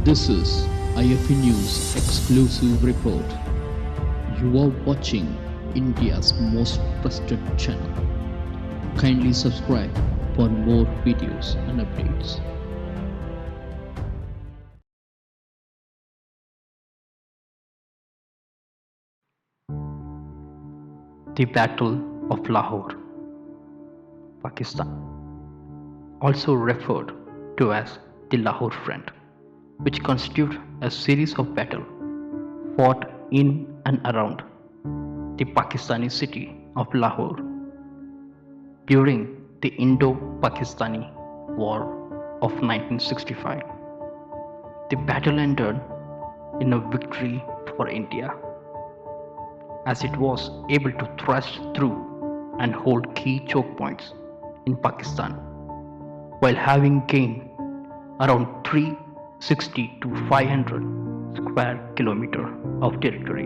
This is IFE News exclusive report. You are watching India's most trusted channel. Kindly subscribe for more videos and updates. The Battle of Lahore, Pakistan, also referred to as the Lahore Front, which constitutes a series of battles fought in and around the Pakistani city of Lahore during the Indo-Pakistani War of 1965. The battle ended in a victory for India, as it was able to thrust through and hold key choke points in Pakistan, while having gained around 360 to 500 square kilometers of territory.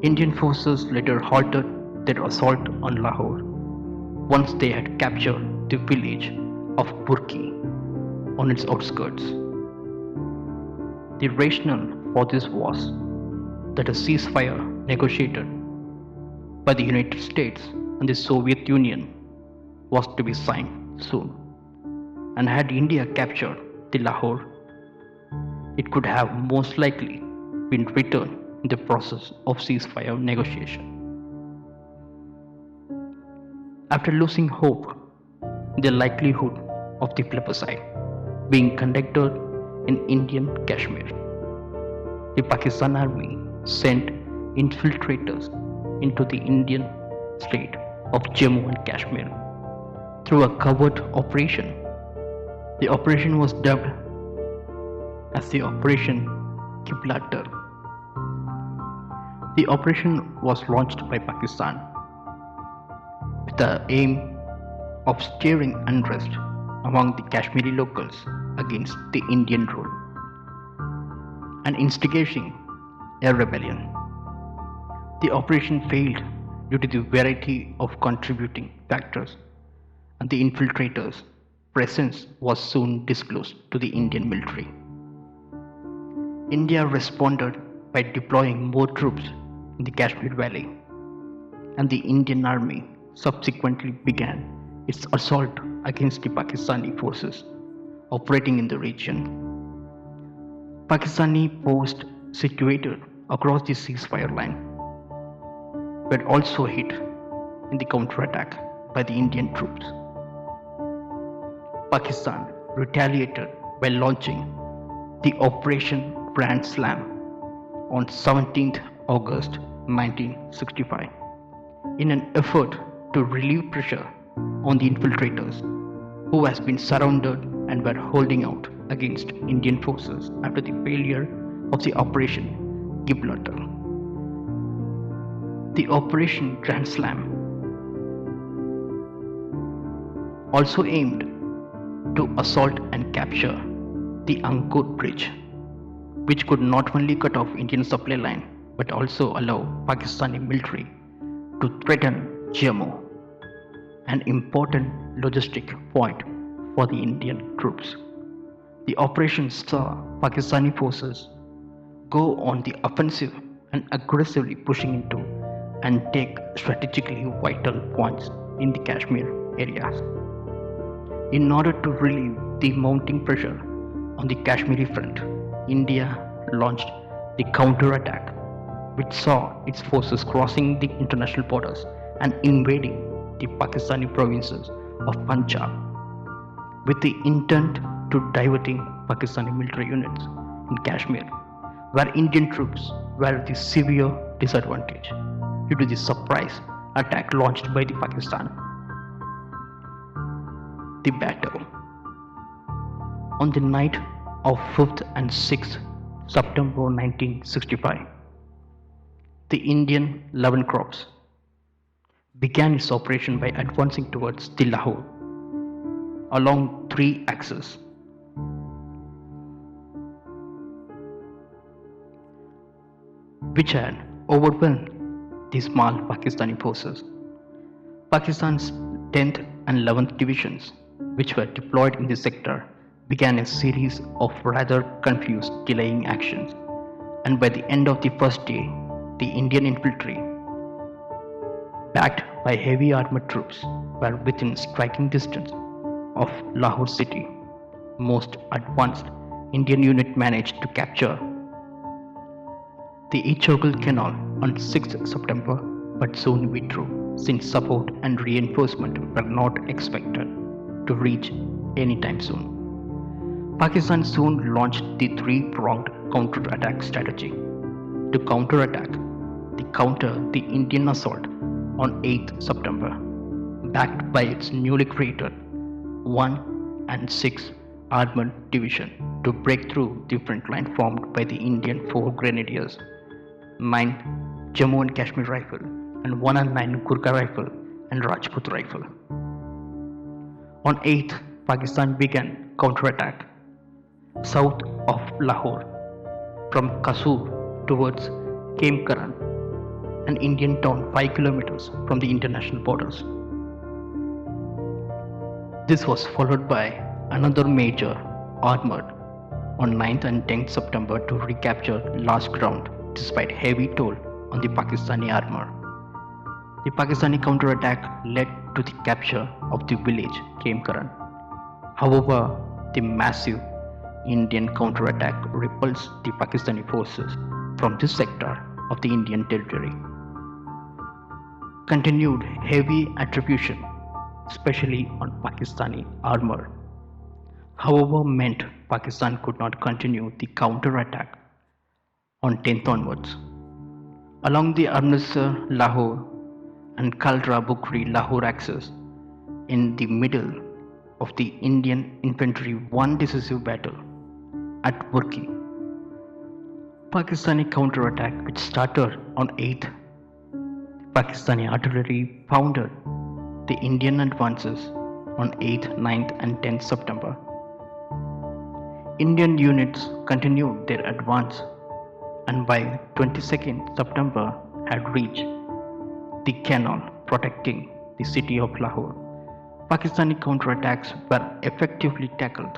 Indian forces later halted their assault on Lahore once they had captured the village of Burki on its outskirts. The rationale for this was that a ceasefire negotiated by the United States and the Soviet Union was to be signed soon, and had India captured the Lahore, it could have most likely been returned in the process of ceasefire negotiation. After losing hope in the likelihood of the plebiscite being conducted in Indian Kashmir, the Pakistan Army sent infiltrators into the Indian state of Jammu and Kashmir through a covert operation. The operation was dubbed as the Operation Gibraltar. The operation was launched by Pakistan with the aim of stirring unrest among the Kashmiri locals against the Indian rule and instigating a rebellion. The operation failed due to the variety of contributing factors, and the infiltrators' presence was soon disclosed to the Indian military. India responded by deploying more troops in the Kashmir Valley, and the Indian Army subsequently began its assault against the Pakistani forces operating in the region. Pakistani posts situated across the ceasefire line were also hit in the counterattack by the Indian troops. Pakistan retaliated by launching the Operation Grand Slam on 17th August 1965 in an effort to relieve pressure on the infiltrators who has been surrounded and were holding out against Indian forces after the failure of the Operation Gibraltar. The Operation Grand Slam also aimed to assault and capture the Angkor Bridge, which could not only cut off Indian supply line but also allow Pakistani military to threaten Jammu, an important logistic point for the Indian troops. The operation saw Pakistani forces go on the offensive and aggressively pushing into and take strategically vital points in the Kashmir areas. In order to relieve the mounting pressure on the Kashmiri front, India launched the counterattack, which saw its forces crossing the international borders and invading the Pakistani provinces of Punjab, with the intent to diverting Pakistani military units in Kashmir, where Indian troops were at a severe disadvantage due to the surprise attack launched by the Pakistan. The battle. On the night of 5th and 6th September 1965, the Indian 11 Corps began its operation by advancing towards the Lahore along three axes. Which had overwhelmed the small Pakistani forces. Pakistan's 10th and 11th divisions, which were deployed in the sector, began a series of rather confused delaying actions, and by the end of the first day, the Indian infantry, backed by heavy armored troops, were within striking distance of Lahore city. Most advanced Indian unit managed to capture the Ichogal Canal on 6th September, but soon withdrew since support and reinforcement were not expected to reach anytime soon. Pakistan soon launched the three-pronged counter-attack strategy to counter the Indian assault on 8th September, backed by its newly created 1 and 6 Armored Division to break through the front line formed by the Indian 4 Grenadiers, 9 Jammu and Kashmir Rifle, and 1 and 9 Gurkha Rifle and Rajput Rifle. On 8th, Pakistan began counterattack south of Lahore from Kasur towards Kemkaran, an Indian town 5 kilometers from the international borders. This was followed by another major armored on 9th and 10th September to recapture last ground despite heavy toll on the Pakistani armor. The Pakistani counterattack led to the capture of the village Kemkaran. However, the massive Indian counterattack repulsed the Pakistani forces from this sector of the Indian territory. Continued heavy attribution, especially on Pakistani armor, however, meant Pakistan could not continue the counterattack on 10th onwards. Along the Amritsar-Lahore and Kaldra-Bukri-Lahore axis, in the middle of the Indian infantry won decisive battle at Burki. Pakistani counterattack, which started on 8th, Pakistani artillery pounded the Indian advances on 8th, 9th and 10th September. Indian units continued their advance and by 22nd September had reached the canal protecting the city of Lahore. Pakistani counterattacks were effectively tackled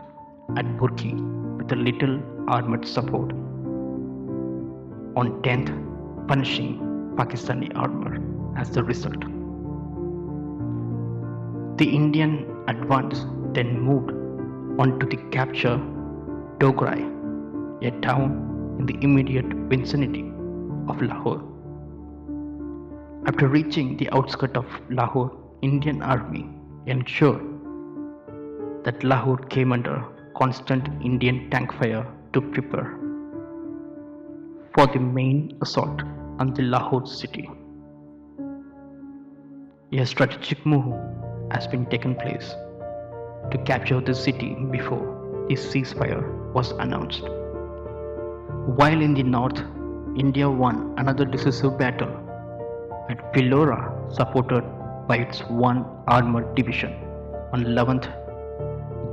at Burki with a little armored support on 10th, punishing Pakistani armor as the result. The Indian advance then moved on to the capture Dograi, a town in the immediate vicinity of Lahore. After reaching the outskirts of Lahore, Indian army ensured that Lahore came under constant Indian tank fire to prepare for the main assault on the Lahore city. A strategic move has been taken place to capture the city before the ceasefire was announced. While in the north, India won another decisive battle at Vellora, supported by its 1 armored division on 11th,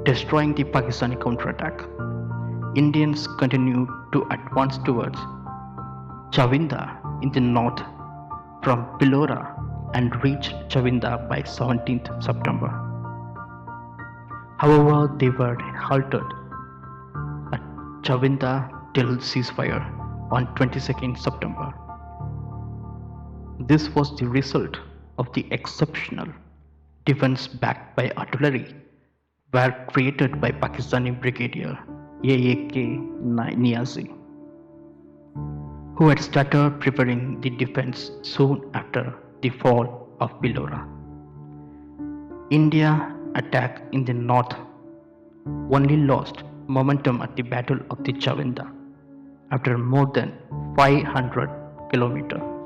destroying the Pakistani counterattack. Indians continued to advance towards Chavinda in the north from Vellora and reached Chavinda by 17th September. However, they were halted at Chavinda till ceasefire on 22nd September. This was the result of the exceptional defense backed by artillery were created by Pakistani Brigadier A.A.K. Niazi, who had started preparing the defense soon after the fall of Vellora. India attack in the north only lost momentum at the Battle of the Chavinda after more than 500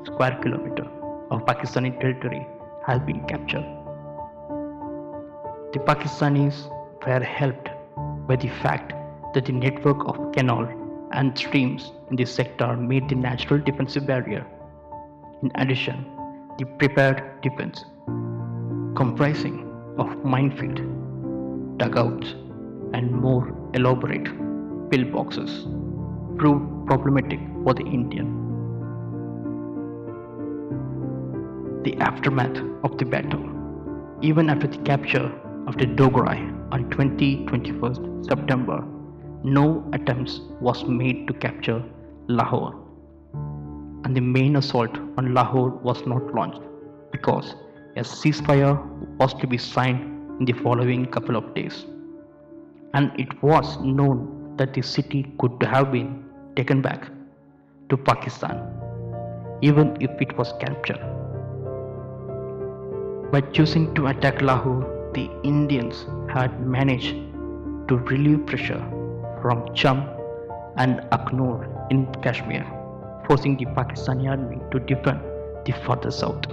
square kilometer of Pakistani territory has been captured. The Pakistanis were helped by the fact that the network of canal and streams in this sector made the natural defensive barrier. In addition, the prepared defense, comprising of minefield, dugouts, and more elaborate pillboxes, proved problematic for the Indian. The aftermath of the battle. Even after the capture of the Dograi, on 21st September, no attempts was made to capture Lahore, and the main assault on Lahore was not launched because a ceasefire was to be signed in the following couple of days, and it was known that the city could have been taken back to Pakistan even if it was captured. By choosing to attack Lahore, the Indians had managed to relieve pressure from Cham and Aknur in Kashmir, forcing the Pakistani army to defend the further south.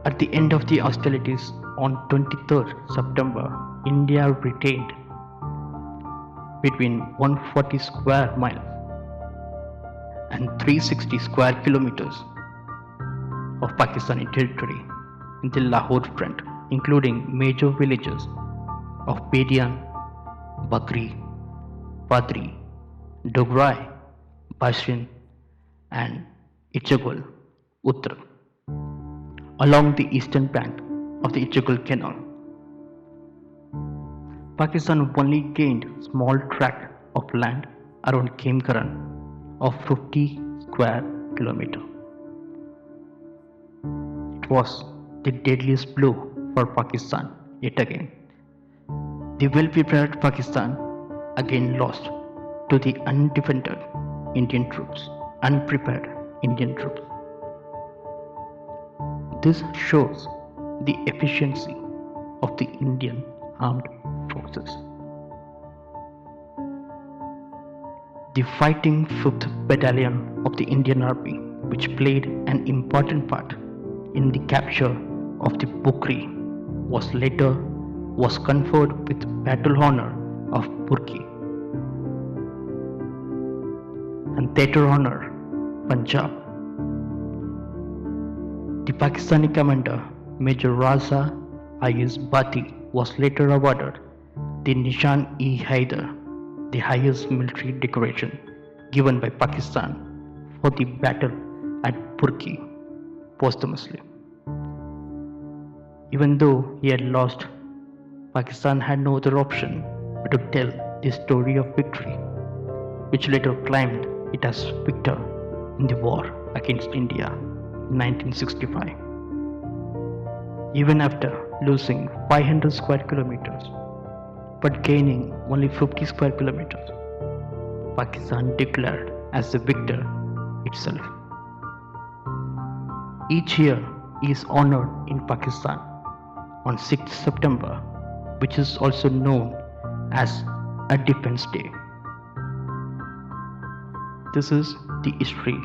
At the end of the hostilities on 23rd September, India retained between 140 square miles and 360 square kilometers of Pakistani territory in the Lahore front, including major villages of Bedian, Bakri, Padri, Dograi, Bashin, and Ichagul, Uttar, along the eastern bank of the Ichagul Canal. Pakistan only gained small tract of land around Khemkaran of 50 square kilometers. It was the deadliest blow for Pakistan yet again. The well-prepared Pakistan again lost to the undefended Indian troops, unprepared Indian troops. This shows the efficiency of the Indian armed forces. The fighting 5th Battalion of the Indian Army, which played an important part in the capture of the Bukri, was conferred with Battle Honor of Burki and Theatre Honor, Punjab. The Pakistani commander, Major Raza Ayaz Bati, was later awarded the Nishan-e-Haider, the highest military decoration given by Pakistan for the battle at Burki, posthumously. Even though he had lost, Pakistan had no other option but to tell the story of victory, which later claimed it as victor in the war against India in 1965. Even after losing 500 square kilometers but gaining only 50 square kilometers, Pakistan declared as the victor itself. Each year is honored in Pakistan on 6th September, which is also known as a Defense Day. This is the history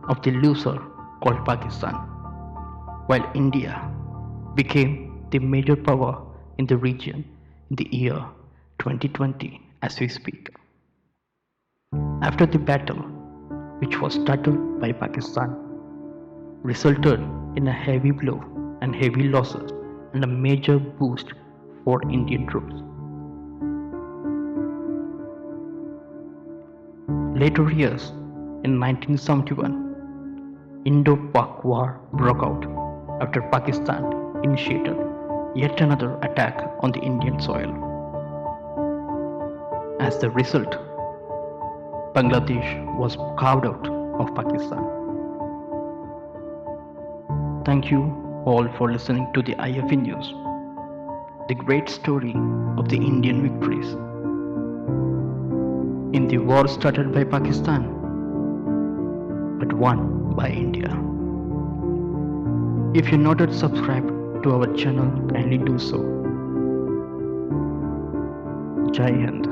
of the loser called Pakistan, while India became the major power in the region in the year 2020 as we speak. After the battle, which was started by Pakistan, resulted in a heavy blow and heavy losses and a major boost for Indian troops. Later years, in 1971, Indo-Pak War broke out after Pakistan initiated yet another attack on the Indian soil. As the result, Bangladesh was carved out of Pakistan. Thank you all for listening to the IFE News, the great story of the Indian victories in the war started by Pakistan but won by India. If you're not yet subscribed to our channel, kindly do so. Jai Hind.